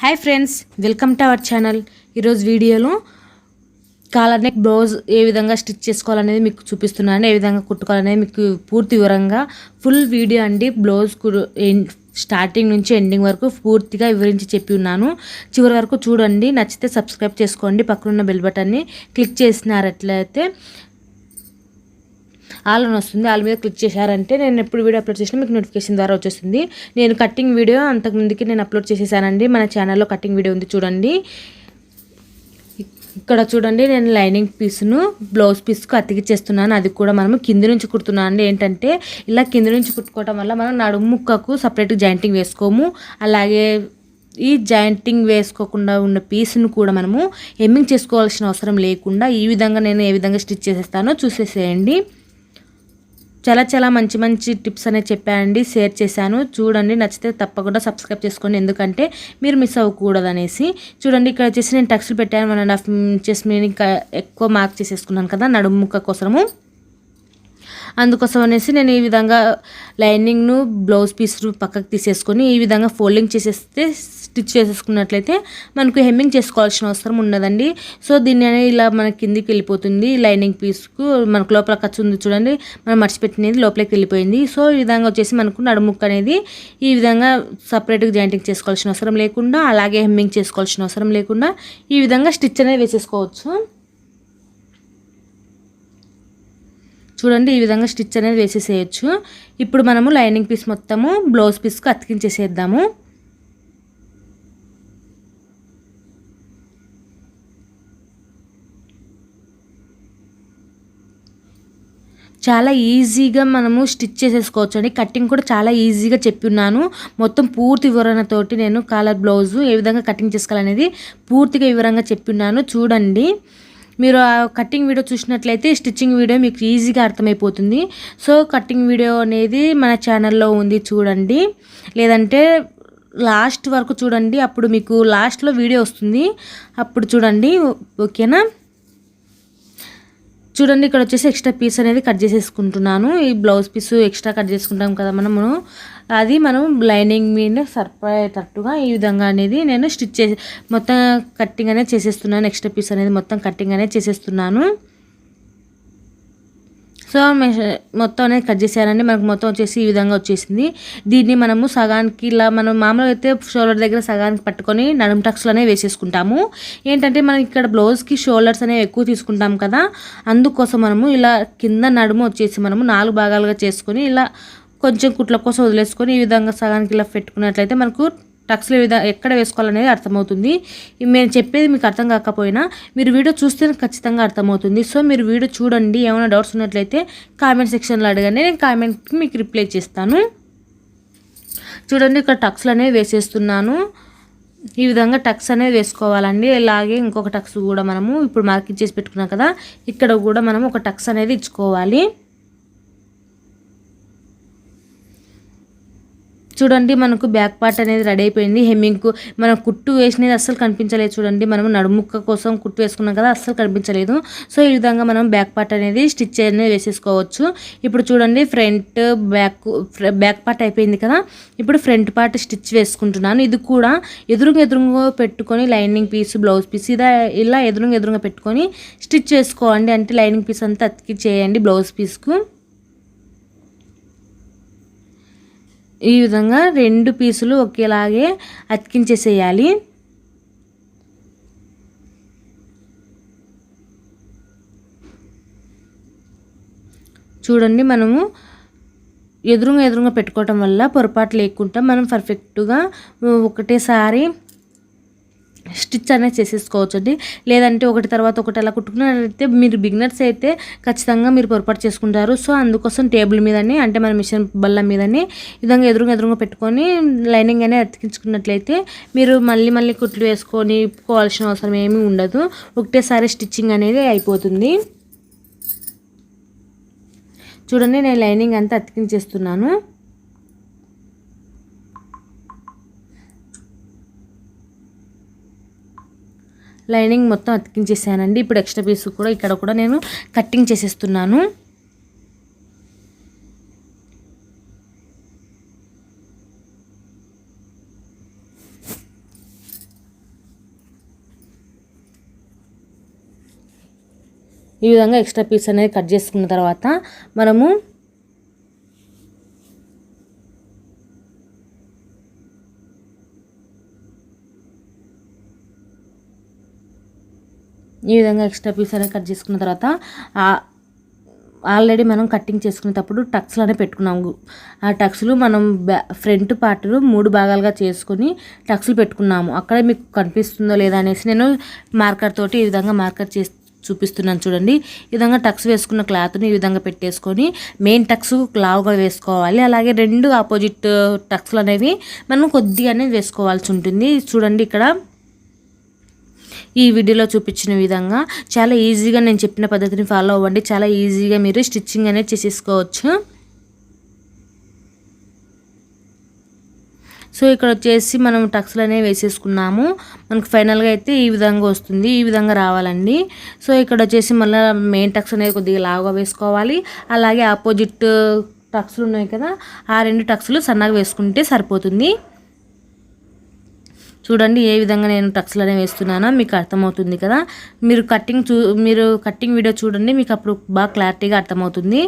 Hi friends, welcome to our channel. ఈరోజు వీడియోలో collar neck blouse ఏ విధంగా స్టిచ్ చేసుకోవాలనేది మీకు చూపిస్తున్నాను. ఏ విధంగా కుట్టుకోవాలనేది మీకు పూర్తి వివరంగా ఫుల్ వీడియో అండి. బ్లౌజ్ స్టార్టింగ్ నుంచి ఎండింగ్ వరకు పూర్తిగా వివరించి చెప్పి ఉన్నాను. చివరి వరకు చూడండి. నచ్చితే సబ్స్క్రైబ్ చేసుకోండి. పక్కనున్న బెల్ బటన్ని క్లిక్ చేసినారట్లయితే ఆల్ అని వస్తుంది. ఆల్ మీద క్లిక్ చేశారంటే నేను ఎప్పుడు వీడియో అప్లోడ్ చేసినా మీకు నోటిఫికేషన్ ద్వారా వచ్చేస్తుంది. నేను కటింగ్ వీడియో అంతకుముందుకి నేను అప్లోడ్ చేసేసానండి. మన ఛానల్లో కటింగ్ వీడియో ఉంది, చూడండి. ఇక్కడ చూడండి, నేను లైనింగ్ పీస్ను బ్లౌజ్ పీస్కు అతికిచ్చేస్తున్నాను. అది కూడా మనము కింది నుంచి కుడుతున్నాను అండి. ఏంటంటే ఇలా కింది నుంచి కుట్టుకోవటం వల్ల మనం నడుము ముక్కకు సపరేట్గా జాయింటింగ్ వేసుకోము. అలాగే ఈ జాయింటింగ్ వేసుకోకుండా ఉన్న పీస్ను కూడా మనము హెమ్మింగ్ చేసుకోవాల్సిన అవసరం లేకుండా ఈ విధంగా నేను ఏ విధంగా స్టిచ్ చేసేస్తానో చూసేసేయండి. చాలా మంచి మంచి టిప్స్ అనేది చెప్పానండి, షేర్ చేశాను. చూడండి, నచ్చితే తప్పకుండా సబ్స్క్రైబ్ చేసుకోండి, ఎందుకంటే మీరు మిస్ అవ్వకూడదు అనేసి. చూడండి, ఇక్కడ వచ్చేసి నేను టక్స్లు పెట్టాను. 1.5 ఇంచెస్ నేను ఇంకా ఎక్కువ మార్క్ చేసేసుకున్నాను కదా నడుము ముక్క కోసము. అందుకోసం అనేసి నేను ఈ విధంగా లైనింగ్ను బ్లౌజ్ పీస్ను పక్కకు తీసేసుకొని ఈ విధంగా ఫోల్డింగ్ చేసేస్తే స్టిచ్ చేసేసుకున్నట్లయితే మనకు హెమ్మింగ్ చేసుకోవాల్సిన అవసరం ఉండదండి. సో దీన్ని అనేది ఇలా మన కిందికి వెళ్ళిపోతుంది. లైనింగ్ పీస్కు మనకు లోపల ఖర్చు ఉంది చూడండి, మనం మర్చిపెట్టినది లోపలికి వెళ్ళిపోయింది. సో ఈ విధంగా వచ్చేసి మనకు నడుముక్క అనేది ఈ విధంగా సపరేట్గా జాయింటింగ్ చేసుకోవాల్సిన అవసరం లేకుండా, అలాగే హెమ్మింగ్ చేసుకోవాల్సిన అవసరం లేకుండా ఈ విధంగా స్టిచ్ అనేది వేసేసుకోవచ్చు. చూడండి, ఈ విధంగా స్టిచ్ అనేది వేసేసేయచ్చు. ఇప్పుడు మనము లైనింగ్ పీస్ మొత్తము బ్లౌజ్ పీస్కు అతికించేసేద్దాము. చాలా ఈజీగా మనము స్టిచ్ చేసేసుకోవచ్చు అండి. కటింగ్ కూడా చాలా ఈజీగా చెప్పి ఉన్నాను. మొత్తం పూర్తి వివరణతోటి నేను కాలర్ బ్లౌజు ఏ విధంగా కటింగ్ చేసుకోవాలనేది పూర్తిగా వివరంగా చెప్పి ఉన్నాను. చూడండి, మీరు ఆ కటింగ్ వీడియో చూసినట్లయితే స్టిచ్చింగ్ వీడియో మీకు ఈజీగా అర్థమైపోతుంది. సో కటింగ్ వీడియో అనేది మన ఛానల్లో ఉంది, చూడండి. లేదంటే లాస్ట్ వరకు చూడండి, అప్పుడు మీకు లాస్ట్లో వీడియో వస్తుంది, అప్పుడు చూడండి. ఓకేనా? చూడండి, ఇక్కడ వచ్చేసి ఎక్స్ట్రా పీస్ అనేది కట్ చేసేసుకుంటున్నాను. ఈ బ్లౌజ్ పీస్ ఎక్స్ట్రా కట్ చేసుకుంటాం కదా మనము, అది మనం లైనింగ్ మీద సరిపోయేటట్టుగా ఈ విధంగా అనేది నేను స్టిచ్ చేసి మొత్తం కట్టింగ్ అనేది చేసేస్తున్నాను. ఎక్స్ట్రా పీస్ అనేది మొత్తం కట్టింగ్ అనేది చేసేస్తున్నాను. సో మొత్తం అనేది కట్ చేశానండి. మనకు మొత్తం వచ్చేసి ఈ విధంగా వచ్చేసింది. దీన్ని మనము సగానికి ఇలా మనం మామూలుగా అయితే షోల్డర్ దగ్గర సగానికి పట్టుకొని నడుము టక్స్లు అనేవి వేసేసుకుంటాము. ఏంటంటే మనం ఇక్కడ బ్లౌజ్కి షోల్డర్స్ అనేవి ఎక్కువ తీసుకుంటాం కదా, అందుకోసం మనము ఇలా కింద నడుము వచ్చేసి మనము 4 భాగాలుగా చేసుకొని ఇలా కొంచెం కుట్ల కోసం వదిలేసుకొని ఈ విధంగా సగానికి ఇలా పెట్టుకున్నట్లయితే మనకు టక్స్లు ఎక్కడ వేసుకోవాలనేది అర్థమవుతుంది. నేను చెప్పేది మీకు అర్థం కాకపోయినా మీరు వీడియో చూస్తే ఖచ్చితంగా అర్థమవుతుంది. సో మీరు వీడియో చూడండి. ఏమైనా డౌట్స్ ఉన్నట్లయితే కామెంట్ సెక్షన్లో అడగండి, నేను కామెంట్కి మీకు రిప్లై చేస్తాను. చూడండి, ఇక్కడ టక్స్లు అనేవి వేసేస్తున్నాను. ఈ విధంగా టక్స్ అనేది వేసుకోవాలండి. అలాగే ఇంకొక టక్స్ కూడా మనము ఇప్పుడు మార్కింగ్ చేసి పెట్టుకున్నాం కదా, ఇక్కడ కూడా మనం ఒక టక్స్ అనేది ఇచ్చుకోవాలి. చూడండి, మనకు బ్యాక్ పార్ట్ అనేది రెడీ అయిపోయింది. హెమ్మింగ్కు మనం కుట్టు వేసినది అస్సలు కనిపించలేదు. చూడండి, మనం నడుముక్క కోసం కుట్టు వేసుకున్నాం కదా, అస్సలు కనిపించలేదు. సో ఈ విధంగా మనం బ్యాక్ పార్ట్ అనేది స్టిచ్ అనేది వేసేసుకోవచ్చు. ఇప్పుడు చూడండి, ఫ్రంట్ బ్యాక్ పార్ట్ అయిపోయింది కదా, ఇప్పుడు ఫ్రంట్ పార్ట్ స్టిచ్ వేసుకుంటున్నాను. ఇది కూడా ఎదురుగా పెట్టుకొని లైనింగ్ పీస్ బ్లౌజ్ పీస్ ఇలా ఎదురుగా పెట్టుకొని స్టిచ్ వేసుకోండి. అంటే లైనింగ్ పీస్ అంతా అతికి చేయండి బ్లౌజ్ పీస్కు. ఈ విధంగా 2 పీసులు ఒకేలాగే అతికించేసేయాలి. చూడండి, మనము ఎదురుగా పెట్టుకోవటం వల్ల పొరపాటు లేకుండా మనం పర్ఫెక్ట్గా ఒకటేసారి స్టిచ్ అనేది చేసేసుకోవచ్చు అండి. లేదంటే ఒకటి తర్వాత ఒకటి అలా కుట్టుకున్నట్లయితే మీరు బిగినర్స్ అయితే ఖచ్చితంగా మీరు పొరపాటు చేసుకుంటారు. సో అందుకోసం టేబుల్ మీదనే, అంటే మన మిషన్ బల్ల మీదనే ఈ విధంగా ఎదురుగా పెట్టుకొని లైనింగ్ అనేది అతికించుకున్నట్లయితే మీరు మళ్ళీ కుట్లు వేసుకొని పోవాల్సిన అవసరం ఏమీ ఉండదు. ఒకటేసారి స్టిచ్చింగ్ అనేది అయిపోతుంది. చూడండి, నేను లైనింగ్ అంతా అతికించేస్తున్నాను. లైనింగ్ మొత్తం అతికించేసానండి. ఇప్పుడు ఎక్స్ట్రా పీస్ కూడా ఇక్కడ కూడా నేను కట్టింగ్ చేసేస్తున్నాను. ఈ విధంగా ఎక్స్ట్రా పీస్ అనేది కట్ చేసుకున్న తర్వాత మనము ఈ విధంగా ఎక్స్ట్రా పీస్ అనేది కట్ చేసుకున్న తర్వాత ఆల్రెడీ మనం కటింగ్ చేసుకునేటప్పుడు టక్స్లు అనేవి పెట్టుకున్నాము. ఆ టక్స్లు మనం ఫ్రంట్ పార్ట్ 3 భాగాలుగా చేసుకొని టక్స్లు పెట్టుకున్నాము. అక్కడ మీకు కనిపిస్తుందో లేదా అనేసి నేను మార్కర్ తోటి ఈ విధంగా మార్కర్ చేసి చూపిస్తున్నాను చూడండి. ఈ విధంగా టక్స్ వేసుకున్న క్లాత్ని ఈ విధంగా పెట్టేసుకొని మెయిన్ టక్స్ లావుగా వేసుకోవాలి. అలాగే 2 ఆపోజిట్ టక్స్లు అనేవి మనం కొద్దిగానే వేసుకోవాల్సి ఉంటుంది. చూడండి ఇక్కడ ఈ వీడియోలో చూపించిన విధంగా చాలా ఈజీగా నేను చెప్పిన పద్ధతిని ఫాలో అవ్వండి. చాలా ఈజీగా మీరు స్టిచ్చింగ్ అనేది చేసేసుకోవచ్చు. సో ఇక్కడ వచ్చేసి మనం టక్స్లు అనేవి వేసేసుకున్నాము. మనకు ఫైనల్గా అయితే ఈ విధంగా వస్తుంది. ఈ విధంగా రావాలండి. సో ఇక్కడ వచ్చేసి మళ్ళీ మెయిన్ టక్స్ అనేది కొద్దిగా లావుగా వేసుకోవాలి. అలాగే ఆపోజిట్ టక్స్లు ఉన్నాయి కదా, ఆ 2 టక్స్లు సన్నగా వేసుకుంటే సరిపోతుంది. చూడండి ఏ విధంగా నేను టక్స్లు అనేవి వేస్తున్నానో మీకు అర్థమవుతుంది కదా. మీరు కటింగ్ వీడియో చూడండి, మీకు అప్పుడు బాగా క్లారిటీగా అర్థమవుతుంది.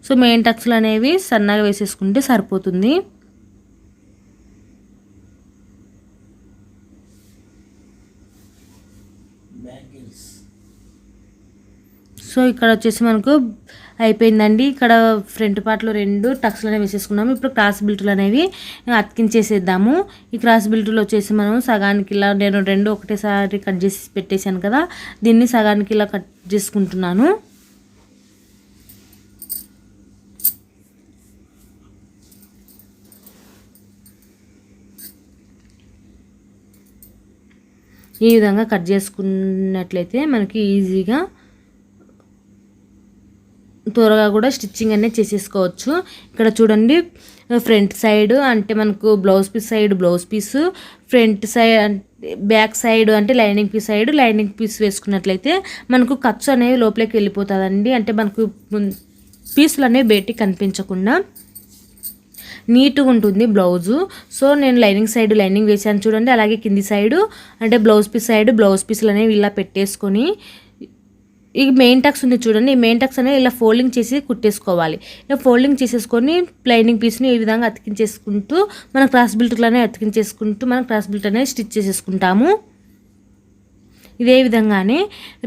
సో మెయిన్ టక్స్లు అనేవి సన్నగా వేసేసుకుంటే సరిపోతుంది. సో ఇక్కడ వచ్చేసి మనకు అయిపోయిందండి. ఇక్కడ ఫ్రంట్ పార్ట్లో 2 టక్స్లు అనేవి వేసేసుకున్నాము. ఇప్పుడు క్రాస్ బిల్టులు అనేవి అతికించేసేద్దాము. ఈ క్రాస్ బిల్టులు వచ్చేసి మనం సగానికి ఇలా నేను 2 ఒకటేసారి కట్ చేసి పెట్టేశాను కదా, దీన్ని సగానికి ఇలా కట్ చేసుకుంటున్నాను. ఈ విధంగా కట్ చేసుకున్నట్లయితే మనకి ఈజీగా త్వరగా కూడా స్టిచ్చింగ్ అనేది చేసేసుకోవచ్చు. ఇక్కడ చూడండి ఫ్రంట్ సైడ్ అంటే మనకు blouse piece side blouse piece, front side back side అంటే లైనింగ్ పీస్ వేసుకున్నట్లయితే మనకు ఖర్చు అనేవి లోపలికి వెళ్ళిపోతుందండి. అంటే మనకు పీసులు అనేవి బయటికి కనిపించకుండా నీట్గా ఉంటుంది బ్లౌజు. సో నేను లైనింగ్ వేసాను చూడండి. అలాగే కింది సైడు అంటే బ్లౌజ్ పీసులు అనేవి ఇలా పెట్టేసుకొని ఈ మెయిన్ టక్స్ ఉంది చూడండి, ఈ మెయిన్ టక్స్ అనేది ఇలా ఫోల్డింగ్ చేసి కుట్టేసుకోవాలి. ఇలా ఫోల్డింగ్ చేసేసుకొని లైనింగ్ పీస్ని ఈ విధంగా అతికించేసుకుంటూ మన క్రాస్ బిల్టులు అనేవి మనం క్రాస్ బిల్ట్ అనేది స్టిచ్ చేసేసుకుంటాము. ఇదే విధంగానే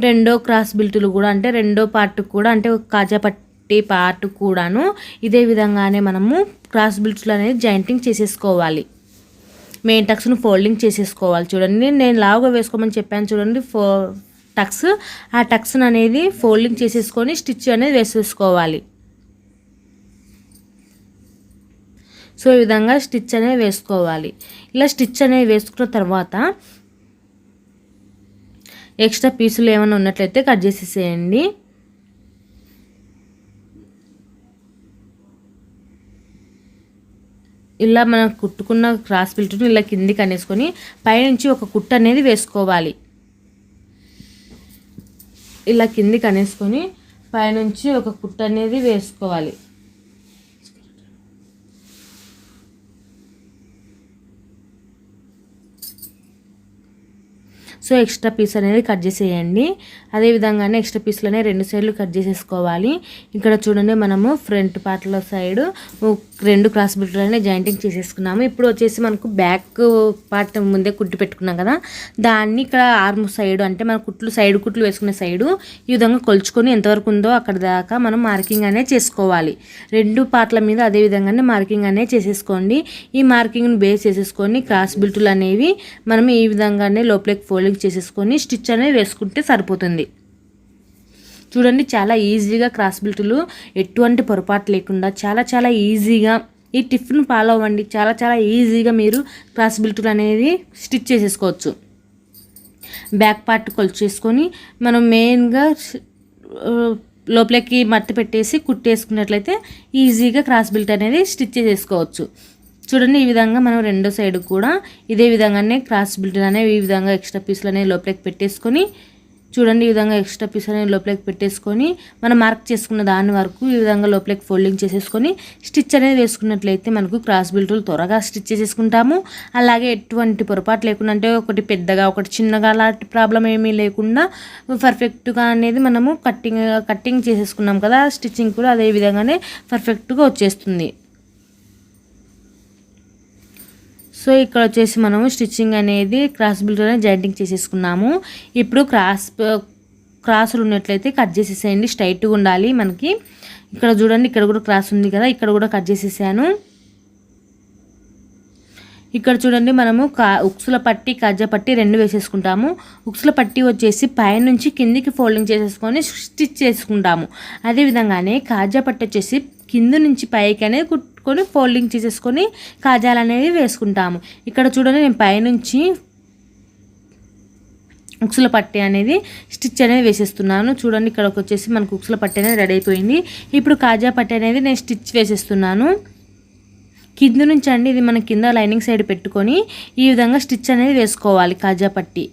రెండో క్రాస్ బిల్టులు కూడా అంటే రెండో పార్ట్ కూడా అంటే కాజా పట్టి పార్ట్ కూడాను ఇదే విధంగానే మనము క్రాస్ బిల్టులు అనేది జాయింటింగ్ చేసేసుకోవాలి. మెయిన్ టక్స్ను ఫోల్డింగ్ చేసేసుకోవాలి. చూడండి నేను లావుగా వేసుకోమని చెప్పాను చూడండి టక్స్, ఆ టక్స్ అనేది ఫోల్డింగ్ చేసేసుకొని స్టిచ్ అనేది వేసేసుకోవాలి. సో ఈ విధంగా స్టిచ్ అనేది వేసుకోవాలి. ఇలా స్టిచ్ అనేది వేసుకున్న తర్వాత ఎక్స్ట్రా పీసులు ఏమైనా ఉన్నట్లయితే కట్ చేసేసేయండి. ఇలా మనం కుట్టుకున్న క్రాస్ బిల్ట్ని ఇలా కిందికి అనేసుకొని పైనుంచి ఒక కుట్టు అనేది వేసుకోవాలి. ఇలా కిందికి అనేసుకొని పైనుంచి ఒక కుట్టు అనేది వేసుకోవాలి. సో ఎక్స్ట్రా పీస్ అనేది కట్ చేసేయండి. అదేవిధంగానే ఎక్స్ట్రా పీస్లోనే 2 సైడ్లు కట్ చేసేసుకోవాలి. ఇక్కడ చూడండి మనము ఫ్రంట్ పార్ట్లో సైడ్ 2 క్రాస్ బిల్ట్లనే జాయింటింగ్ చేసేసుకున్నాము. ఇప్పుడు వచ్చేసి మనకు బ్యాక్ పార్ట్ ముందే కుట్టి పెట్టుకున్నాం కదా, దాన్ని ఇక్కడ ఆర్మ్ సైడ్ అంటే మన సైడ్ కుట్లు వేసుకునే సైడు ఈ విధంగా కొలుచుకొని ఎంతవరకు ఉందో అక్కడ దాకా మనం మార్కింగ్ అనేది చేసుకోవాలి. 2 పార్ట్ల మీద అదే విధంగానే మార్కింగ్ అనేది చేసేసుకోండి. ఈ మార్కింగ్ని బేస్ చేసేసుకొని క్రాస్ బిల్టులు అనేవి మనం ఈ విధంగానే లోపలికి ఫోల్డింగ్ చేసేసుకొని స్టిచ్ అనేది వేసుకుంటే సరిపోతుంది. చూడండి చాలా ఈజీగా క్రాస్ బిల్టులు ఎటువంటి పొరపాటు లేకుండా చాలా ఈజీగా ఈ టిప్ను ఫాలో అవ్వండి. చాలా ఈజీగా మీరు క్రాస్ బిల్టులు అనేది స్టిచ్ చేసేసుకోవచ్చు. బ్యాక్ పార్ట్ కొలిచేసుకొని మనం మెయిన్గా లోపలికి మట్టి పెట్టేసి కుట్టేసుకున్నట్లయితే ఈజీగా క్రాస్ బిల్ట్ అనేది స్టిచ్ చేసేసుకోవచ్చు. చూడండి ఈ విధంగా మనం రెండో సైడ్ కూడా ఇదే విధంగానే క్రాస్ బిల్ట్ అనేవి ఈ విధంగా ఎక్స్ట్రా పీస్లు అనేవి లోపలికి పెట్టేసుకొని చూడండి ఈ విధంగా ఎక్స్ట్రా పీస్ అనేది లోపలికి పెట్టేసుకొని మనం మార్క్ చేసుకున్న దాని వరకు ఈ విధంగా లోపలికి ఫోల్డింగ్ చేసేసుకొని స్టిచ్ అనేది వేసుకున్నట్లయితే మనకు క్రాస్ బెల్ట్లు త్వరగా స్టిచ్ చేసేసుకుంటాము. అలాగే ఎటువంటి పొరపాటు లేకుండా, అంటే ఒకటి పెద్దగా ఒకటి చిన్నగా అలాంటి ప్రాబ్లం ఏమీ లేకుండా పర్ఫెక్ట్గా అనేది మనము కట్టింగ్ చేసేసుకున్నాం కదా, స్టిచ్చింగ్ కూడా అదే విధంగానే పర్ఫెక్ట్గా వచ్చేస్తుంది. సో ఇక్కడ వచ్చేసి మనము స్టిచ్చింగ్ అనేది క్రాస్ బెల్ట్లోనే జాయింటింగ్ చేసేసుకున్నాము. ఇప్పుడు క్రాసులు ఉన్నట్లయితే కట్ చేసేసేయండి, స్ట్రైట్గా ఉండాలి మనకి. ఇక్కడ చూడండి, ఇక్కడ కూడా క్రాస్ ఉంది కదా, ఇక్కడ కూడా కట్ చేసేసాను. ఇక్కడ చూడండి మనము ఉక్సుల పట్టి కాజా పట్టి రెండు వేసేసుకుంటాము. ఉక్సుల పట్టి వచ్చేసి పైనుంచి కిందికి ఫోల్డింగ్ చేసేసుకొని స్టిచ్ చేసుకుంటాము. అదేవిధంగానే కాజా పట్టి వచ్చేసి కింద నుంచి పైకి అనేది కుట్టుకొని ఫోల్డింగ్ చేసేసుకొని కాజాలు అనేవి వేసుకుంటాము. ఇక్కడ చూడండి నేను పైనుంచి ఉక్సుల పట్టి అనేది స్టిచ్ అనేది వేసేస్తున్నాను. చూడండి ఇక్కడ వచ్చేసి మనకు ఉక్సుల పట్టి అనేది రెడీ అయిపోయింది. ఇప్పుడు కాజా పట్టి అనేది నేను స్టిచ్ వేసేస్తున్నాను. కింద నుంచి అండి ఇది మన కింద లైనింగ్ సైడ్ పెట్టుకొని ఈ విధంగా స్టిచ్ అనేది వేసుకోవాలి కాజా పట్టి.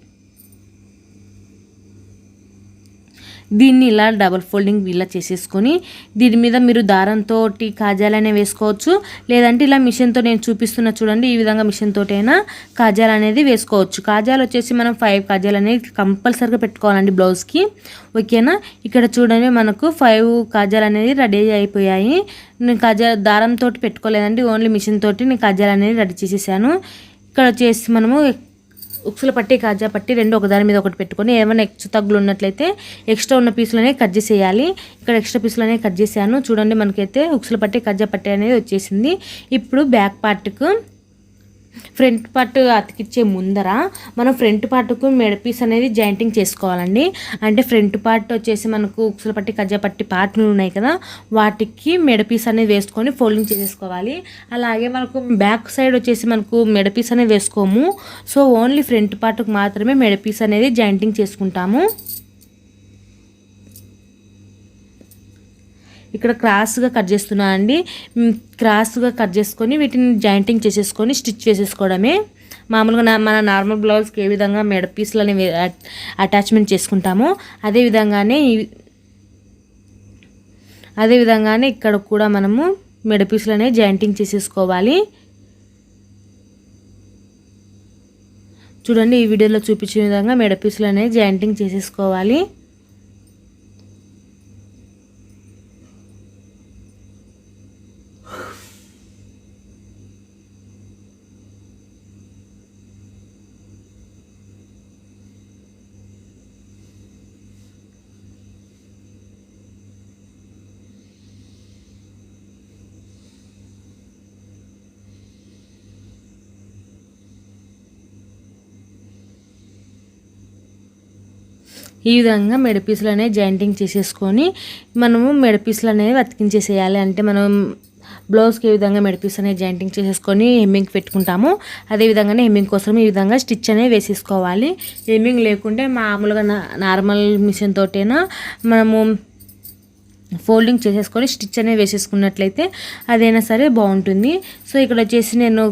దీన్ని ఇలా డబల్ ఫోల్డింగ్ ఇలా చేసేసుకొని దీని మీద మీరు దారంతో కాజాలనే వేసుకోవచ్చు, లేదంటే ఇలా మిషన్తో నేను చూపిస్తున్నా చూడండి ఈ విధంగా మిషన్ తోటైనా కాజాలు అనేది వేసుకోవచ్చు. కాజాలు వచ్చేసి మనం 5 కాజాలు అనేది కంపల్సరీగా పెట్టుకోవాలండి బ్లౌజ్కి, ఓకేనా. ఇక్కడ చూడండి మనకు 5 కాజాలు అనేది రెడీ అయిపోయాయి. నేను దారంతో పెట్టుకోలేదండి, ఓన్లీ మిషన్ తోటి నేను కాజాలు అనేది రెడీ చేసేసాను. ఇక్కడ వచ్చేసి మనము ఉక్సుల పట్టి కాజా పట్టి రెండు ఒకదాని మీద ఒకటి పెట్టుకొని ఏమైనా ఎక్స్ట్రా తగ్గులు ఉన్నట్లయితే ఎక్స్ట్రా ఉన్న పీసులనే కట్ చేసేయాలి. ఇక్కడ ఎక్స్ట్రా పీసులనే కట్ చేశాను. చూడండి మనకైతే ఉక్సుల పట్టి కాజా పట్టి అనేది వచ్చేసింది. ఇప్పుడు బ్యాక్ పార్ట్కు ఫ్రంట్ పార్ట్ అతికిచ్చే ముందర మనం ఫ్రంట్ పార్ట్కు మెడ పీస్ అనేది జాయింటింగ్ చేసుకోవాలండి. అంటే ఫ్రంట్ పార్ట్ వచ్చేసి మనకు ఉక్సుల పట్టి కజ్జా పట్టి పార్ట్లు ఉన్నాయి కదా, వాటికి మెడ పీస్ అనేది వేసుకొని ఫోల్డింగ్ చేసేసుకోవాలి. అలాగే మనకు బ్యాక్ సైడ్ వచ్చేసి మనకు మెడ పీస్ అనేది వేసుకోము. సో ఓన్లీ ఫ్రంట్ పార్ట్కు మాత్రమే మెడ పీస్ అనేది జాయింటింగ్ చేసుకుంటాము. ఇక్కడ క్రాస్గా కట్ చేస్తున్నా అండి. క్రాస్గా కట్ చేసుకొని వీటిని జాయింటింగ్ చేసేసుకొని స్టిచ్ చేసేసుకోవడమే. మామూలుగా మన నార్మల్ బ్లౌజ్కి ఏ విధంగా మెడ పీస్లని అటాచ్మెంట్ చేసుకుంటామో అదేవిధంగానే ఇక్కడ కూడా మనము మెడ పీస్లనే జాయింటింగ్ చేసేసుకోవాలి. చూడండి ఈ వీడియోలో చూపించిన విధంగా మెడ పీస్లనే జాయింటింగ్ చేసేసుకోవాలి. ఈ విధంగా మెడ పీసులు అనేవి జాయింటింగ్ చేసేసుకొని మనము మెడ పీసులు అనేవి అతికించేసేయాలి. అంటే మనం బ్లౌజ్కి ఏ విధంగా మెడ పీస్ అనేది జాయింటింగ్ చేసేసుకొని హెమ్మింగ్ పెట్టుకుంటాము, అదేవిధంగానే హెమ్మింగ్ కోసం ఈ విధంగా స్టిచ్ అనేది వేసేసుకోవాలి. హెమ్మింగ్ లేకుంటే మామూలుగా నార్మల్ మిషన్ తోటైనా మనము ఫోల్డింగ్ చేసేసుకొని స్టిచ్ అనేది వేసేసుకున్నట్లయితే అదైనా సరే బాగుంటుంది. సో ఇక్కడ వచ్చేసి నేను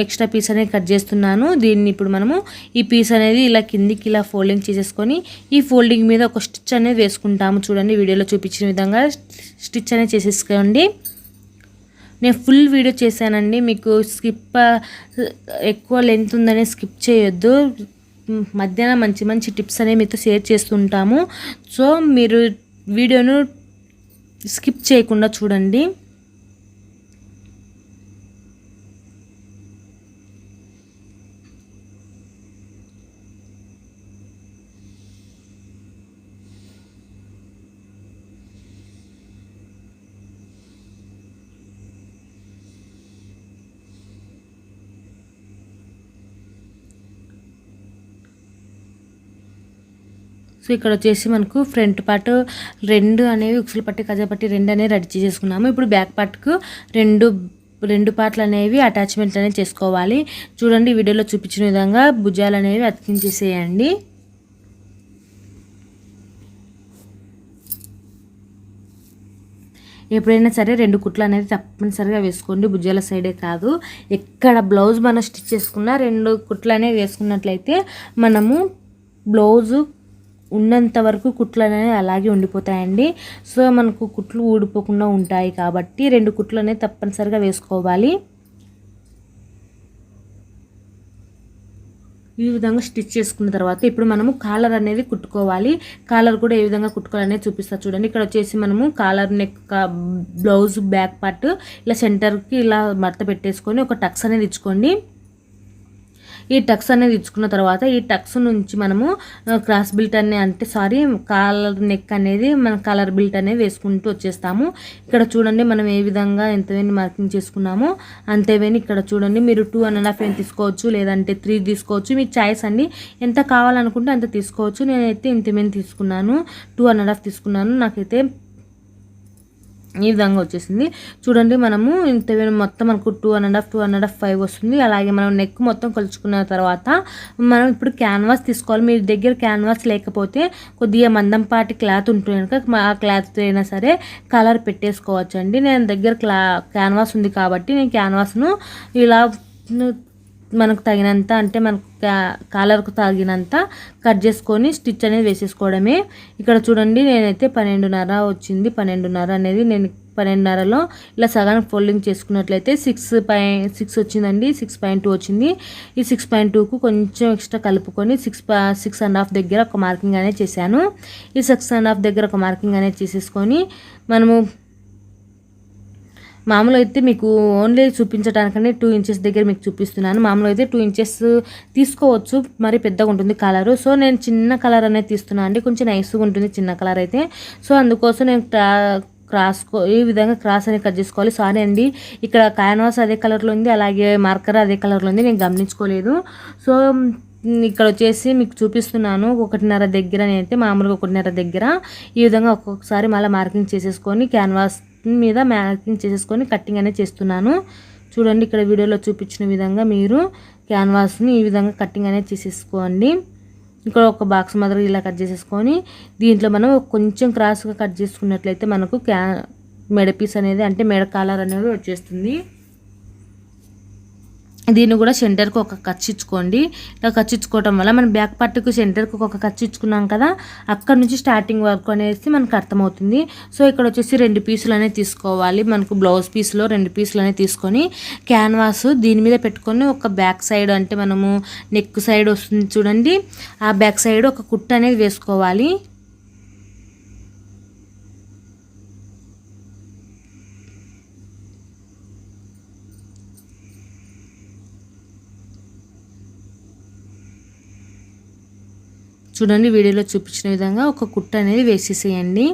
ఎక్స్ట్రా పీస్ అనేది కట్ చేస్తున్నాను. దీన్ని ఇప్పుడు మనము ఈ పీస్ అనేది ఇలా కిందికి ఇలా ఫోల్డింగ్ చేసేసుకొని ఈ ఫోల్డింగ్ మీద ఒక స్టిచ్ అనేది వేసుకుంటాము. చూడండి వీడియోలో చూపించిన విధంగా స్టిచ్ అనేది చేసేసుకోండి. నేను ఫుల్ వీడియో చేశానండి, మీకు ఎక్కువ లెంత్ ఉందనే స్కిప్ చేయొద్దు. మధ్యాహ్నం మంచి మంచి టిప్స్ అనేవి మీతో షేర్ చేస్తుంటాము. సో మీరు వీడియోను స్కిప్ చేయకుండా చూడండి. సో ఇక్కడ వచ్చేసి మనకు ఫ్రంట్ పార్ట్ రెండు అనేవి ఉక్సులు పట్టి కజా పట్టి రెండు అనేవి రెడీ చేసుకున్నాము. ఇప్పుడు బ్యాక్ పార్ట్కు రెండు పార్ట్లు అనేవి అటాచ్మెంట్ అనేవి చేసుకోవాలి. చూడండి వీడియోలో చూపించిన విధంగా భుజాలు అనేవి అతికించేసేయండి. ఎప్పుడైనా సరే 2 కుట్లు అనేది తప్పనిసరిగా వేసుకోండి, భుజాల సైడే కాదు. ఎక్కడ బ్లౌజ్ మనం స్టిచ్ చేసుకున్నా 2 కుట్లు అనేవి వేసుకున్నట్లయితే మనము బ్లౌజు ఉన్నంత వరకు కుట్లు అనేవి అలాగే ఉండిపోతాయండి. సో మనకు కుట్లు ఊడిపోకుండా ఉంటాయి కాబట్టి 2 కుట్లు అనేవి తప్పనిసరిగా వేసుకోవాలి. ఈ విధంగా స్టిచ్ చేసుకున్న తర్వాత ఇప్పుడు మనము కాలర్ అనేది కుట్టుకోవాలి. కాలర్ కూడా ఏ విధంగా కుట్టుకోవాలనేది చూపిస్తా చూడండి. ఇక్కడ వచ్చేసి మనము collar neck blouse back part ఇలా సెంటర్కి ఇలా మడత పెట్టేసుకొని ఒక టక్స్ అనేది ఇచ్చుకోండి. ఈ టక్స్ అనేది ఇచ్చుకున్న తర్వాత ఈ టక్స్ నుంచి మనము క్రాస్ బిల్ట్ కాలర్ నెక్ అనేది మన కాలర్ బిల్ట్ అనేది వేసుకుంటూ వచ్చేస్తాము. ఇక్కడ చూడండి మనం ఏ విధంగా ఎంత వేని మార్కింగ్ చేసుకున్నామో అంతే వేని ఇక్కడ చూడండి. మీరు 2.5 తీసుకోవచ్చు, లేదంటే 3 తీసుకోవచ్చు, మీ చాయిస్ అండి. ఎంత కావాలనుకుంటే అంత తీసుకోవచ్చు. నేనైతే ఇంతమేని తీసుకున్నాను, 2.5 తీసుకున్నాను. నాకైతే ఈ విధంగా వచ్చేసింది. చూడండి మనము ఇంత మొత్తం మనకు 2.5 5 వస్తుంది. అలాగే మనం నెక్ మొత్తం కొలుచుకున్న తర్వాత మనం ఇప్పుడు క్యాన్వాస్ తీసుకోవాలి. మీ దగ్గర క్యాన్వాస్ లేకపోతే కొద్దిగా మందంపాటి క్లాత్ ఉంటుంది కనుక ఆ క్లాత్ అయినా సరే కలర్ పెట్టేసుకోవచ్చు అండి. నేను దగ్గర క్యాన్వాస్ ఉంది కాబట్టి నేను క్యాన్వాస్ను ఇలా మనకు తగినంత అంటే మనకు కాలర్కు తగినంత కట్ చేసుకొని స్టిచ్ అనేది వేసేసుకోవడమే. ఇక్కడ చూడండి నేనైతే 12.5 వచ్చింది. 12.5 అనేది నేను 12.5లో ఇలా సగానికి ఫోల్డింగ్ చేసుకున్నట్లయితే 6 వచ్చిందండి. 6.2 వచ్చింది. ఈ 6.2కు కొంచెం ఎక్స్ట్రా కలుపుకొని 6.5 దగ్గర ఒక మార్కింగ్ అనేది చేశాను. ఈ 6.5 దగ్గర ఒక మార్కింగ్ అనేది చేసేసుకొని మనము మామూలుగా అయితే మీకు ఓన్లీ చూపించడానికనే 2 ఇంచెస్ దగ్గర మీకు చూపిస్తున్నాను. మామూలుగా అయితే 2 ఇంచెస్ తీసుకోవచ్చు, మరి పెద్దగా ఉంటుంది కలరు. సో నేను చిన్న కలర్ అనేది తీస్తున్నాను అండి, కొంచెం నైస్గా ఉంటుంది చిన్న కలర్ అయితే. సో అందుకోసం నేను ఈ విధంగా క్రాస్ అనేది కట్ చేసుకోవాలి. సారీ అండి, ఇక్కడ క్యాన్వాస్ అదే కలర్లో ఉంది, అలాగే మార్కర్ అదే కలర్లో ఉంది, నేను గమనించుకోలేదు. సో ఇక్కడ వచ్చేసి మీకు చూపిస్తున్నాను 1.5 దగ్గర, నేనైతే మామూలుగా 1.5 దగ్గర ఈ విధంగా ఒక్కొక్కసారి మళ్ళీ మార్కింగ్ చేసేసుకొని క్యాన్వాస్ మీద మార్కింగ్ చేసేసుకొని కట్టింగ్ అనేది చేస్తున్నాను. చూడండి ఇక్కడ వీడియోలో చూపించిన విధంగా మీరు క్యాన్వాస్ని ఈ విధంగా కట్టింగ్ అనేది చేసేసుకోండి. ఇక్కడ ఒక బాక్స్ మాదిరి ఇలా కట్ చేసేసుకొని దీంట్లో మనం కొంచెం క్రాస్గా కట్ చేసుకున్నట్లయితే మనకు మెడ పీస్ అనేది అంటే మెడ కాలర్ అనేది వచ్చేస్తుంది. దీన్ని కూడా సెంటర్కి ఒక ఖర్చు ఇచ్చుకోండి. ఇలా ఖర్చు ఇచ్చుకోవటం వల్ల మనం బ్యాక్ పార్ట్కి సెంటర్కి ఒక ఖర్చు ఇచ్చుకున్నాం కదా, అక్కడ నుంచి స్టార్టింగ్ వరకు అనేసి మనకు అర్థమవుతుంది. సో ఇక్కడ వచ్చేసి 2 పీసులు అనేది తీసుకోవాలి. మనకు బ్లౌజ్ పీస్లో 2 పీసులు అనేది తీసుకొని క్యాన్వాస్ దీని మీద పెట్టుకొని ఒక బ్యాక్ సైడ్ అంటే మనము నెక్ సైడ్ వస్తుంది చూడండి, ఆ బ్యాక్ సైడ్ ఒక కుట్టు అనేది వేసుకోవాలి. చూడండి వీడియోలో చూపించిన విధంగా ఒక కుట్ట అనేది వేసేసేయండి.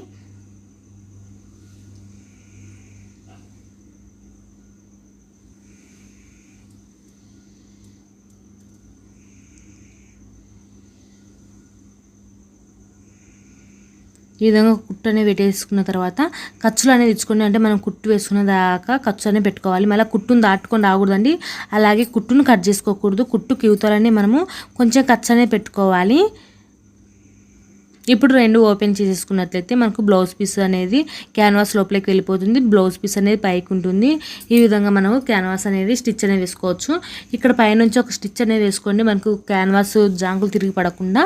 ఈ విధంగా కుట్టు అనేది పెట్టేసుకున్న తర్వాత ఖర్చులు అనేది ఇచ్చుకోండి. అంటే మనం కుట్టు వేసుకున్న దాకా ఖర్చు అనేది పెట్టుకోవాలి. మళ్ళీ కుట్టును దాటుకొని రాకూడదండి, అలాగే కుట్టును కట్ చేసుకోకూడదు. కుట్టుకి ఇవతలని మనము కొంచెం ఖర్చు అనేది పెట్టుకోవాలి. ఇప్పుడు 2 ఓపెన్ చేసేసుకున్నట్లయితే మనకు బ్లౌజ్ పీస్ అనేది క్యాన్వాస్ లోపలికి వెళ్ళిపోతుంది, బ్లౌజ్ పీస్ అనేది పైకి ఉంటుంది. ఈ విధంగా మనము క్యాన్వాస్ అనేది స్టిచ్ అనేది వేసుకోవచ్చు. ఇక్కడ పైనుంచి ఒక స్టిచ్ అనేది వేసుకోండి, మనకు క్యాన్వాస్ జాంకులు తిరిగి పడకుండా.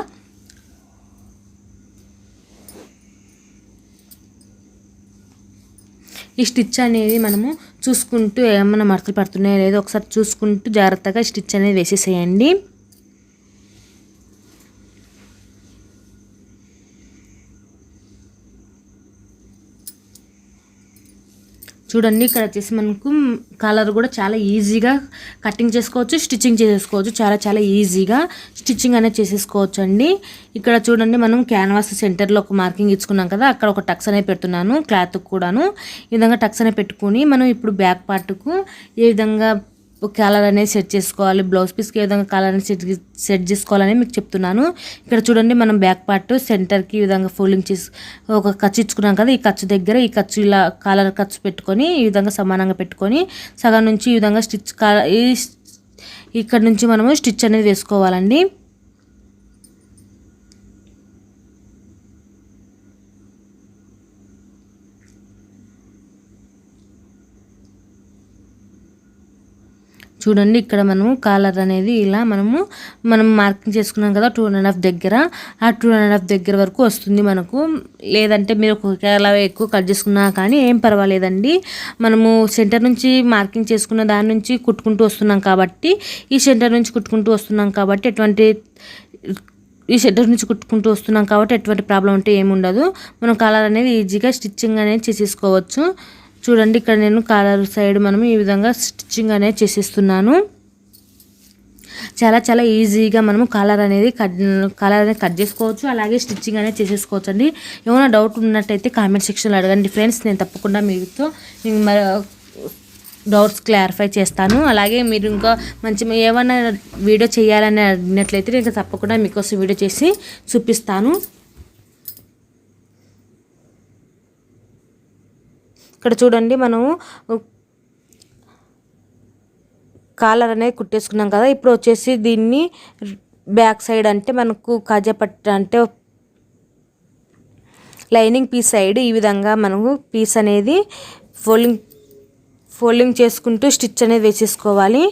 ఈ స్టిచ్ అనేది మనము చూసుకుంటూ ఏమైనా మడతలు పడుతున్నాయో లేదో ఒకసారి చూసుకుంటూ జాగ్రత్తగా స్టిచ్ అనేది వేసేసేయండి. చూడండి ఇక్కడ వచ్చేసి మనకు కలర్ కూడా చాలా ఈజీగా కటింగ్ చేసుకోవచ్చు, స్టిచ్చింగ్ చేసేసుకోవచ్చు. చాలా ఈజీగా స్టిచ్చింగ్ అనేది చేసేసుకోవచ్చు అండి. ఇక్కడ చూడండి మనం క్యాన్వాస్ సెంటర్లో ఒక మార్కింగ్ ఇచ్చుకున్నాం కదా, అక్కడ ఒక టక్స్ అనేది పెడుతున్నాను క్లాత్ కూడాను. ఈ విధంగా టక్స్ అనేది పెట్టుకుని మనం ఇప్పుడు బ్యాక్ పార్ట్కు ఏ విధంగా కలర్ అనేది సెట్ చేసుకోవాలి, బ్లౌజ్ పీస్కి ఏ విధంగా కలర్ అనేది సెట్ చేసుకోవాలని మీకు చెప్తున్నాను. ఇక్కడ చూడండి మనం బ్యాక్ పార్ట్ సెంటర్కి ఈ విధంగా ఫోల్డింగ్ చేసి ఒక ఖర్చు ఇచ్చుకున్నాం కదా, ఈ ఖర్చు దగ్గర ఈ ఖర్చు ఇలా కలర్ ఖర్చు పెట్టుకొని ఈ విధంగా సమానంగా పెట్టుకొని సగం నుంచి ఈ విధంగా ఇక్కడ నుంచి మనము స్టిచ్ అనేది వేసుకోవాలండి. చూడండి ఇక్కడ మనము కాలర్ అనేది ఇలా మనం మార్కింగ్ చేసుకున్నాం కదా 2.5 దగ్గర, ఆ 2.5 దగ్గర వరకు వస్తుంది మనకు. లేదంటే మీరు ఒకవేళ ఎక్కువ కట్ చేసుకున్నా కానీ ఏం పర్వాలేదండి. మనము సెంటర్ నుంచి మార్కింగ్ చేసుకున్న దాని నుంచి కుట్టుకుంటూ వస్తున్నాం కాబట్టి ఈ సెంటర్ నుంచి కుట్టుకుంటూ వస్తున్నాం కాబట్టి ఎటువంటి ప్రాబ్లం అంటే ఏముండదు. మనం కాలర్ అనేది ఈజీగా స్టిచ్చింగ్ అనేది చేసేసుకోవచ్చు. చూడండి ఇక్కడ నేను కాలర్ సైడ్ మనం ఈ విధంగా స్టిచ్చింగ్ అనేది చేసేస్తున్నాను. చాలా చాలా ఈజీగా మనము కాలర్ అనేది కట్ చేసుకోవచ్చు, అలాగే స్టిచ్చింగ్ అనేది చేసేసుకోవచ్చు అండి. ఏమైనా డౌట్ ఉన్నట్టయితే కామెంట్ సెక్షన్లో అడగండి ఫ్రెండ్స్, నేను తప్పకుండా మీతో డౌట్స్ క్లారిఫై చేస్తాను. అలాగే మీరు ఇంకా ఏమైనా వీడియో చేయాలని అడిగినట్లయితే నేను తప్పకుండా మీకోసం వీడియో చేసి చూపిస్తాను. ఇక్కడ చూడండి మనము కాలర్ అనేది కుట్టేసుకున్నాం కదా. ఇప్పుడు వచ్చేసి దీన్ని బ్యాక్ సైడ్ అంటే మనకు కాజాపట్టు అంటే లైనింగ్ పీస్ సైడ్ ఈ విధంగా మనము పీస్ అనేది ఫోల్డింగ్ చేసుకుంటూ స్టిచ్ అనేది వేసేసుకోవాలి.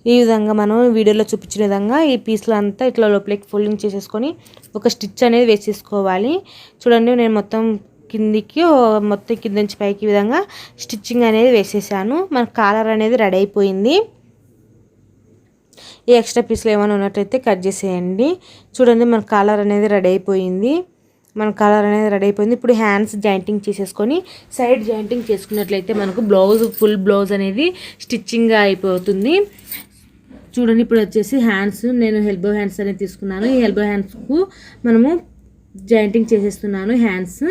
ఈ విధంగా మనం వీడియోలో చూపించిన విధంగా ఈ పీస్లు అంతా ఇట్లా లోపలికి ఫోల్డింగ్ చేసేసుకొని ఒక స్టిచ్ అనేది వేసేసుకోవాలి. చూడండి నేను మొత్తం కింద నుంచి పైకి ఈ విధంగా స్టిచ్చింగ్ అనేది వేసేసాను. మన కాలర్ అనేది రెడీ అయిపోయింది. ఈ ఎక్స్ట్రా పీస్లు ఏమైనా ఉన్నట్టయితే కట్ చేసేయండి. చూడండి మన కాలర్ అనేది రెడీ అయిపోయింది. ఇప్పుడు హ్యాండ్స్ జాయింటింగ్ చేసేసుకొని సైడ్ జాయింటింగ్ చేసుకున్నట్లయితే మనకు ఫుల్ బ్లౌజ్ అనేది స్టిచ్చింగ్ అయిపోతుంది. చూడండి ఇప్పుడు వచ్చేసి హ్యాండ్స్ నేను ఎల్బో హ్యాండ్స్ అనేది తీసుకున్నాను. ఈ ఎల్బో హ్యాండ్స్కు మనము జాయింటింగ్ చేసేస్తున్నాను. హ్యాండ్స్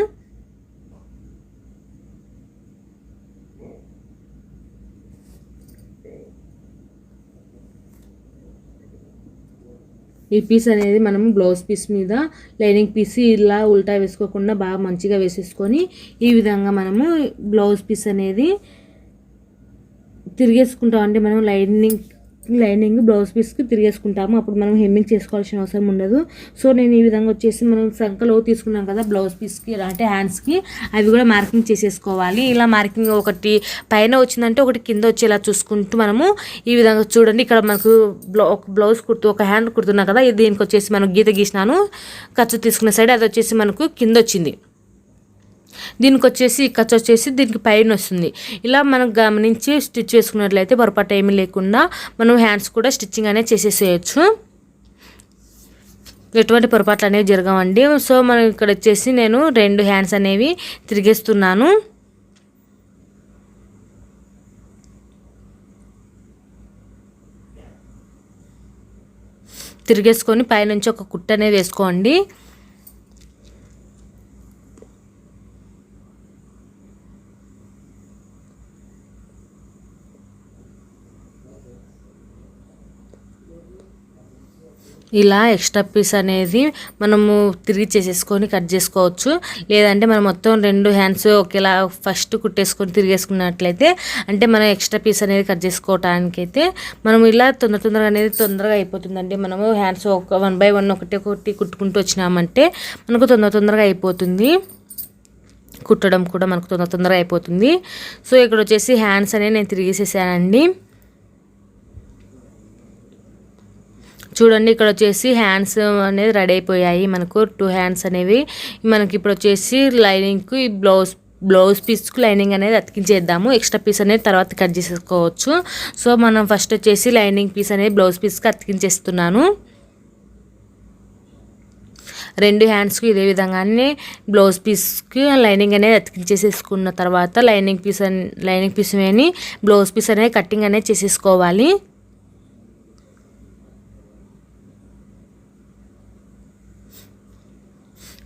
ఈ పీస్ అనేది మనం బ్లౌజ్ పీస్ మీద లైనింగ్ పీస్ ఇలా ఉల్టా వేసుకోకుండా బాగా మంచిగా వేసేసుకొని ఈ విధంగా మనము బ్లౌజ్ పీస్ అనేది తిరిగేసుకుంటాం. అంటే మనం లైనింగ్ బ్లౌజ్ పీస్కి తిరిగేసుకుంటాము. అప్పుడు మనం హెమ్మింగ్ చేసుకోవాల్సిన అవసరం ఉండదు. సో నేను ఈ విధంగా వచ్చేసి మనం సంకలో తీసుకున్నాం కదా బ్లౌజ్ పీస్కి అంటే హ్యాండ్స్కి, అవి కూడా మార్కింగ్ చేసేసుకోవాలి. ఇలా మార్కింగ్ ఒకటి పైన వచ్చిందంటే ఒకటి కింద వచ్చేలా చూసుకుంటూ మనము ఈ విధంగా చూడండి. ఇక్కడ మనకు ఒక హ్యాండ్ కుడుతున్నాం కదా, దీనికి వచ్చేసి మనం గీత గీసినాను ఖర్చు తీసుకున్న సైడ్, అది వచ్చేసి మనకు కింద వచ్చింది. దీనికి వచ్చేసి ఖర్చు వచ్చేసి దీనికి పైన వస్తుంది. ఇలా మనం గమనించి స్టిచ్ వేసుకున్నట్లయితే పొరపాటు ఏమీ లేకుండా మనం హ్యాండ్స్ కూడా స్టిచ్చింగ్ అనేది చేసేసేయచ్చు. ఎటువంటి పొరపాట్లు అనేవి జరగవండి. సో మనం ఇక్కడ వచ్చేసి నేను 2 హ్యాండ్స్ అనేవి తిరిగేస్తున్నాను. తిరిగేసుకొని పైనుంచి ఒక కుట్టు అనేది వేసుకోండి. ఇలా ఎక్స్ట్రా పీస్ అనేది మనము తిరిగి చేసేసుకొని కట్ చేసుకోవచ్చు. లేదంటే మనం మొత్తం 2 హ్యాండ్స్ ఒకేలా ఫస్ట్ కుట్టేసుకొని తిరిగేసుకున్నట్లయితే అంటే మనం ఎక్స్ట్రా పీస్ అనేది కట్ చేసుకోవటానికైతే మనం ఇలా తొందరగా అయిపోతుందండి. మనము హ్యాండ్స్ 1 by 1 ఒకటి కుట్టుకుంటూ వచ్చినామంటే మనకు తొందరగా అయిపోతుంది. కుట్టడం కూడా మనకు తొందరగా అయిపోతుంది. సో ఇక్కడ వచ్చేసి హ్యాండ్స్ అనేది నేను తిరిగేసేసానండి. చూడండి ఇక్కడ వచ్చేసి హ్యాండ్స్ అనేది రెడీ అయిపోయాయి. మనకు 2 హ్యాండ్స్ అనేవి మనకి ఇప్పుడు వచ్చేసి లైనింగ్కి బ్లౌజ్ పీస్కి లైనింగ్ అనేది అతికించేద్దాము. ఎక్స్ట్రా పీస్ అనేది తర్వాత కట్ చేసేసుకోవచ్చు. సో మనం ఫస్ట్ వచ్చేసి లైనింగ్ పీస్ అనేది బ్లౌజ్ పీస్కి అతికించేస్తున్నాను. 2 హ్యాండ్స్కి ఇదే విధంగానే బ్లౌజ్ పీస్కి లైనింగ్ అనేది అతికించేసేసుకున్న తర్వాత లైనింగ్ పీస్ అని బ్లౌజ్ పీస్ అనేది కటింగ్ అనేది చేసేసుకోవాలి.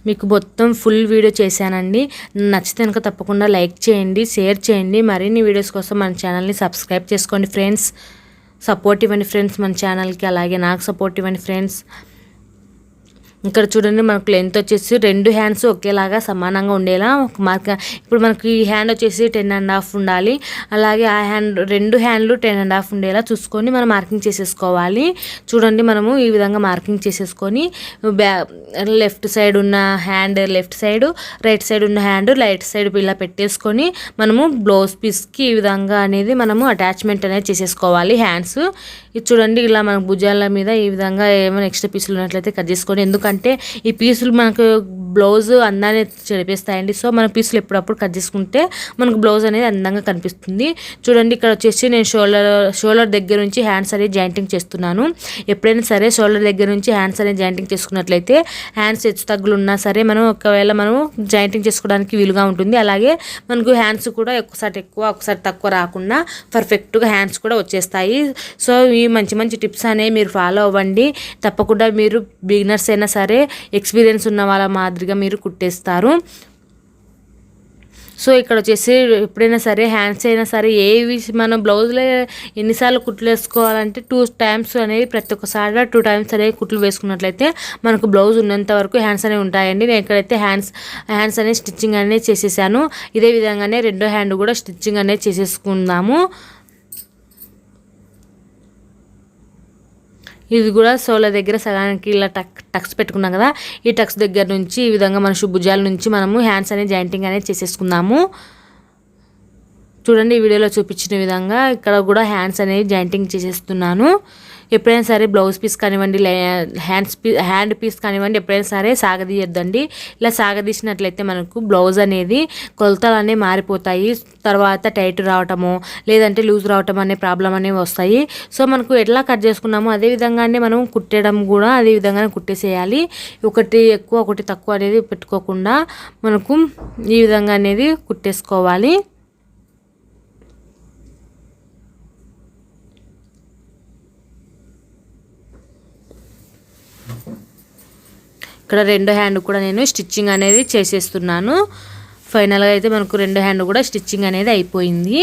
మీకు మొత్తం ఫుల్ వీడియో చేశానండి. నచ్చితే కనుక తప్పకుండా లైక్ చేయండి, షేర్ చేయండి. మరిన్ని వీడియోస్ కోసం మన ఛానల్ని సబ్స్క్రైబ్ చేసుకోండి ఫ్రెండ్స్. సపోర్ట్ ఇవ్వండి ఫ్రెండ్స్ మన ఛానల్కి, అలాగే నాకు సపోర్ట్ ఇవ్వండి ఫ్రెండ్స్. ఇక్కడ చూడండి మనకు లెంత్ వచ్చేసి 2 హ్యాండ్స్ ఒకేలాగా సమానంగా ఉండేలా ఒక మార్క్. ఇప్పుడు మనకి ఈ హ్యాండ్ వచ్చేసి 10.5 ఉండాలి, అలాగే ఆ హ్యాండ్ 2 హ్యాండ్లు 10.5 ఉండేలా చూసుకొని మనం మార్కింగ్ చేసేసుకోవాలి. చూడండి మనము ఈ విధంగా మార్కింగ్ చేసేసుకొని లెఫ్ట్ సైడ్ ఉన్న hand left side, right side ఉన్న హ్యాండ్ రైట్ సైడ్ ఇలా పెట్టేసుకొని మనము బ్లౌజ్ పీస్కి ఈ విధంగా అనేది మనము అటాచ్మెంట్ అనేది చేసేసుకోవాలి హ్యాండ్స్. ఇది చూడండి ఇలా మన భుజాల మీద ఈ విధంగా ఏమైనా ఎక్స్ట్రా పీసులు ఉన్నట్లయితే కట్ చేసుకొని, ఎందుకంటే ఈ పీసులు మనకు బ్లౌజ్ అందాన్ని చెడిపేస్తాయండి. సో మన పీసులు ఎప్పుడప్పుడు కట్ చేసుకుంటే మనకు బ్లౌజ్ అనేది అందంగా కనిపిస్తుంది. చూడండి ఇక్కడ వచ్చేసి నేను షోల్డర్ దగ్గర నుంచి హ్యాండ్స్ అనేది జాయింటింగ్ చేస్తున్నాను. ఎప్పుడైనా సరే షోల్డర్ దగ్గర నుంచి హ్యాండ్స్ అనేది జాయింటింగ్ చేసుకున్నట్లయితే హ్యాండ్స్ హెచ్చు తగ్గులు ఉన్నా సరే మనం ఒకవేళ మనం జాయింటింగ్ చేసుకోవడానికి వీలుగా ఉంటుంది. అలాగే మనకు హ్యాండ్స్ కూడా ఒకసారి ఎక్కువ ఒకసారి తక్కువ రాకుండా పర్ఫెక్ట్గా హ్యాండ్స్ కూడా వచ్చేస్తాయి. సో ఈ మంచి మంచి టిప్స్ అనేవి మీరు ఫాలో అవ్వండి. తప్పకుండా మీరు బిగినర్స్ అయినా సరే ఎక్స్పీరియన్స్ ఉన్న వాళ్ళ మాదిరిగా మీరు కుట్టేస్తారు. సో ఇక్కడ వచ్చేసి ఎప్పుడైనా సరే హ్యాండ్స్ అయినా సరే ఏవి మనం బ్లౌజ్లో ఎన్నిసార్లు కుట్లు వేసుకోవాలంటే 2 టైమ్స్ అనేవి ప్రతి ఒక్కసారి 2 టైమ్స్ అనేవి కుట్లు వేసుకున్నట్లయితే మనకు బ్లౌజ్ ఉన్నంత వరకు హ్యాండ్స్ అనేవి ఉంటాయండి. నేను ఇక్కడైతే హ్యాండ్స్ అనేది స్టిచ్చింగ్ అనేది చేసేసాను. ఇదే విధంగానే రెండో హ్యాండ్ కూడా స్టిచ్చింగ్ అనేది చేసేసుకుందాము. ఇది కూడా సోల దగ్గర సగానికి ఇలా టక్స్ పెట్టుకున్నాం కదా, ఈ టక్స్ దగ్గర నుంచి ఈ విధంగా మన భుజాల నుంచి మనము హ్యాండ్స్ అనేది జాయింటింగ్ అనేది చేసేసుకుందాము. చూడండి ఈ వీడియోలో చూపించిన విధంగా ఇక్కడ కూడా హ్యాండ్స్ అనేది జాయింటింగ్ చేసేస్తున్నాను. ఎప్పుడైనా సరే బ్లౌజ్ పీస్ కానివ్వండి, హ్యాండ్ పీస్ కానివ్వండి, ఎప్పుడైనా సరే సాగదీయద్దండి. ఇలా సాగదీసినట్లయితే మనకు బ్లౌజ్ అనేది కొలతలు అనేవి మారిపోతాయి. తర్వాత టైట్ రావటము లేదంటే లూజ్ రావటం అనే ప్రాబ్లం అనేవి వస్తాయి. సో మనకు ఎట్లా కట్ చేసుకున్నామో అదే విధంగానే మనం కుట్టడం కూడా అదే విధంగానే కుట్టేసేయాలి. ఒకటి ఎక్కువ ఒకటి తక్కువ అనేది పెట్టుకోకుండా మనకు ఈ విధంగా అనేది కుట్టేసుకోవాలి. ఇక్కడ రెండో హ్యాండ్ కూడా నేను స్టిచ్చింగ్ అనేది చేసేస్తున్నాను. ఫైనల్గా అయితే మనకు రెండో హ్యాండ్ కూడా స్టిచ్చింగ్ అనేది అయిపోయింది.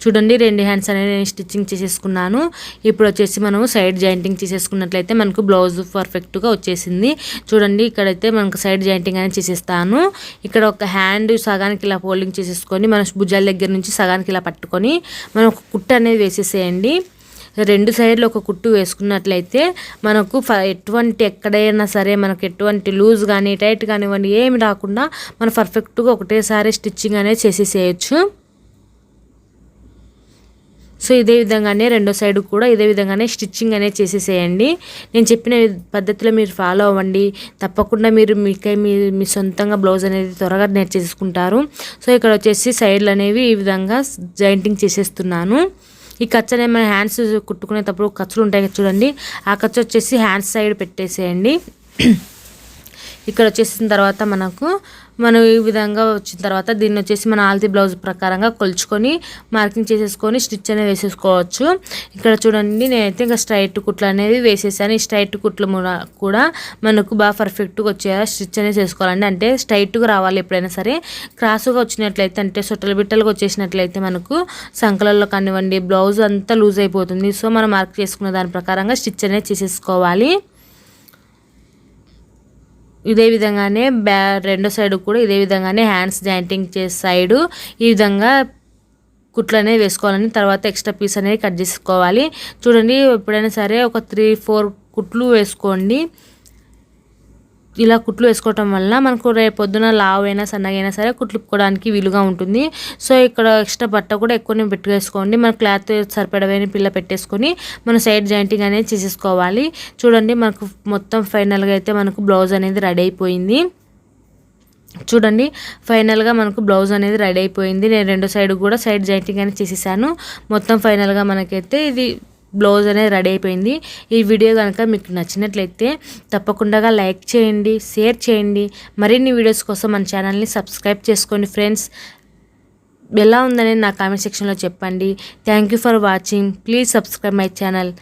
చూడండి 2 హ్యాండ్స్ అనేది నేను స్టిచ్చింగ్ చేసేసుకున్నాను. ఇప్పుడు వచ్చేసి మనం సైడ్ జాయింటింగ్ చేసేసుకున్నట్లయితే మనకు బ్లౌజ్ పర్ఫెక్ట్గా వచ్చేసింది. చూడండి ఇక్కడైతే మనకు సైడ్ జాయింటింగ్ అనేది చేసేస్తాను. ఇక్కడ ఒక హ్యాండ్ సగానికి ఇలా ఫోల్డింగ్ చేసేసుకొని మన భుజాల దగ్గర నుంచి సగానికి ఇలా పట్టుకొని మనం ఒక కుట్టు అనేది వేసేసేయండి. 2 సైడ్లు ఒక కుట్టు వేసుకున్నట్లయితే మనకు ఎక్కడైనా సరే మనకు ఎటువంటి లూజ్ కానీ టైట్ కానివ్వండి ఏమి రాకుండా మనం పర్ఫెక్ట్గా ఒకటేసారి స్టిచ్చింగ్ అనేది చేసేసేయచ్చు. సో ఇదే విధంగానే రెండో సైడ్ కూడా ఇదే విధంగానే స్టిచ్చింగ్ అనేది చేసేసేయండి. నేను చెప్పిన పద్ధతిలో మీరు ఫాలో అవ్వండి. తప్పకుండా మీరు మీ సొంతంగా బ్లౌజ్ అనేది త్వరగా నేర్చేసుకుంటారు. సో ఇక్కడ వచ్చేసి సైడ్లు అనేవి ఈ విధంగా జాయింటింగ్ చేసేస్తున్నాను. ఈ ఖర్చు అనేది మన హ్యాండ్స్ కుట్టుకునేటప్పుడు ఖర్చులు ఉంటాయి చూడండి, ఆ ఖర్చు వచ్చేసి హ్యాండ్స్ సైడ్ పెట్టేసేయండి. ఇక్కడ వచ్చేసిన తర్వాత మనం ఈ విధంగా వచ్చిన తర్వాత దీన్ని వచ్చేసి మన ఆల్తీ బ్లౌజ్ ప్రకారంగా కొలుచుకొని మార్కింగ్ చేసేసుకొని స్టిచ్ అనేది వేసేసుకోవచ్చు. ఇక్కడ చూడండి నేనైతే ఇంకా స్ట్రైట్ కుట్లు అనేది వేసేసాను. ఈ స్ట్రైట్ కుట్లు కూడా మనకు బాగా పర్ఫెక్ట్గా వచ్చేలా స్టిచ్ అనేది చేసుకోవాలండి. అంటే స్ట్రైట్గా రావాలి. ఎప్పుడైనా సరే క్రాస్గా వచ్చినట్లయితే అంటే సొట్టలు బిట్టలుగా వచ్చేసినట్లయితే మనకు సంకలలో కానివ్వండి బ్లౌజ్ అంతా లూజ్ అయిపోతుంది. సో మనం మార్క్ చేసుకున్న దాని ప్రకారంగా స్టిచ్ అనేది చేసేసుకోవాలి. ఇదే విధంగానే రెండో సైడ్ కూడా ఇదే విధంగానే హ్యాండ్స్ జాయింటింగ్ చేసే సైడు ఈ విధంగా కుట్లు అనేది వేసుకోవాలని తర్వాత ఎక్స్ట్రా పీస్ అనేది కట్ చేసుకోవాలి. చూడండి ఎప్పుడైనా సరే ఒక 3-4 కుట్లు వేసుకోండి. ఇలా కుట్లు వేసుకోవటం వల్ల మనకు రేపు పొద్దున లావైనా సన్నగైనా సరే కుట్లుకోవడానికి వీలుగా ఉంటుంది. సో ఇక్కడ ఎక్స్ట్రా బట్ట కూడా ఎక్కువనే పెట్టుకేసుకోండి. మన క్లాత్ సరిపడమైన పిల్ల పెట్టేసుకొని మన సైడ్ జాయింటింగ్ అనేది చేసేసుకోవాలి. చూడండి మనకు మొత్తం ఫైనల్గా అయితే మనకు బ్లౌజ్ అనేది రెడీ అయిపోయింది. చూడండి ఫైనల్గా మనకు బ్లౌజ్ అనేది రెడీ అయిపోయింది. నేను రెండో సైడ్ కూడా సైడ్ జాయింటింగ్ అనేది చేసేసాను. మొత్తం ఫైనల్గా మనకైతే ఇది బ్లౌజ్ అనేది రెడీ అయిపోయింది. ఈ వీడియో కనుక మీకు నచ్చినట్లయితే తప్పకుండా లైక్ చేయండి, షేర్ చేయండి. మరిన్ని వీడియోస్ కోసం మన ఛానల్ని సబ్స్క్రైబ్ చేసుకోండి ఫ్రెండ్స్. ఎలా ఉందని నా కామెంట్ సెక్షన్లో చెప్పండి. Thank you for watching. Please subscribe my channel.